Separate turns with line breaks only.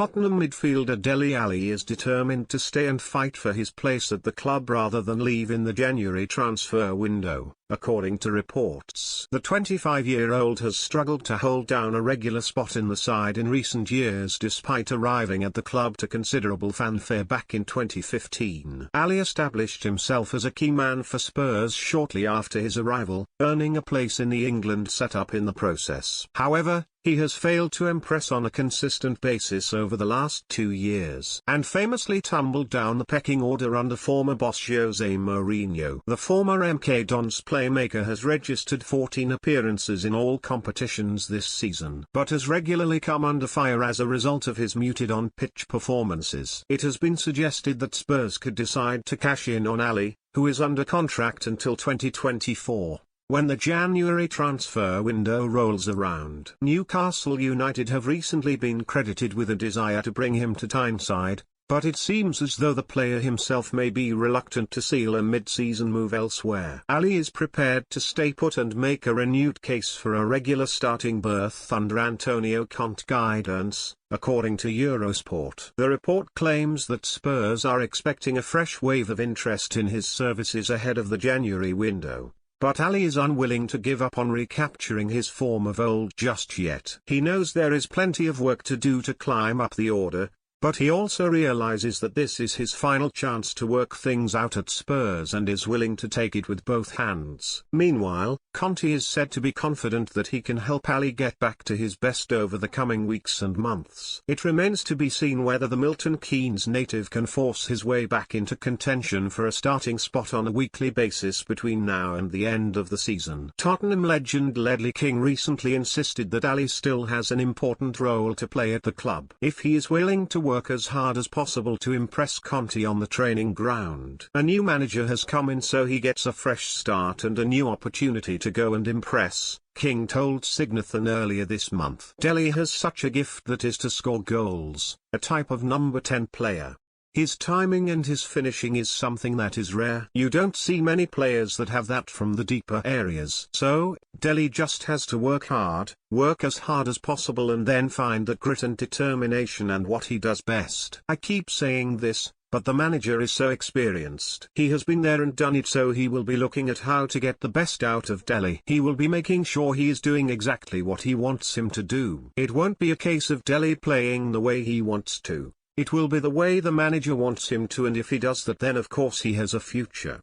Tottenham midfielder Dele Alli is determined to stay and fight for his place at the club rather than leave in the January transfer window, according to reports. The 25-year-old has struggled to hold down a regular spot in the side in recent years despite arriving at the club to considerable fanfare back in 2015. Alli established himself as a key man for Spurs shortly after his arrival, earning a place in the England setup in the process. However, he has failed to impress on a consistent basis over the last 2 years, and famously tumbled down the pecking order under former boss Jose Mourinho. The former MK Dons playmaker has registered 14 appearances in all competitions this season, but has regularly come under fire as a result of his muted on-pitch performances. It has been suggested that Spurs could decide to cash in on Alli, who is under contract until 2024. When the January transfer window rolls around. Newcastle United have recently been credited with a desire to bring him to Tyneside, but it seems as though the player himself may be reluctant to seal a mid-season move elsewhere. Alli is prepared to stay put and make a renewed case for a regular starting berth under Antonio Conte guidance, according to Eurosport. The report claims that Spurs are expecting a fresh wave of interest in his services ahead of the January window. But Alli is unwilling to give up on recapturing his form of old just yet. He knows there is plenty of work to do to climb up the order, but he also realizes that this is his final chance to work things out at Spurs and is willing to take it with both hands. Meanwhile, Conte is said to be confident that he can help Alli get back to his best over the coming weeks and months. It remains to be seen whether the Milton Keynes native can force his way back into contention for a starting spot on a weekly basis between now and the end of the season. Tottenham legend Ledley King recently insisted that Alli still has an important role to play at the club if he is willing to work as hard as possible to impress Conte on the training ground. A new manager has come in, so he gets a fresh start and a new opportunity to go and impress, King told Signathan earlier this month. Dele has such a gift that is to score goals, a type of number 10 player. His timing and his finishing is something that is rare. You don't see many players that have that from the deeper areas. So, Dele just has to work as hard as possible, and then find that grit and determination and what he does best. I keep saying this, but the manager is so experienced. He has been there and done it, so he will be looking at how to get the best out of Dele. He will be making sure he is doing exactly what he wants him to do. It won't be a case of Dele playing the way he wants to. It will be the way the manager wants him to, and if he does that, then of course he has a future.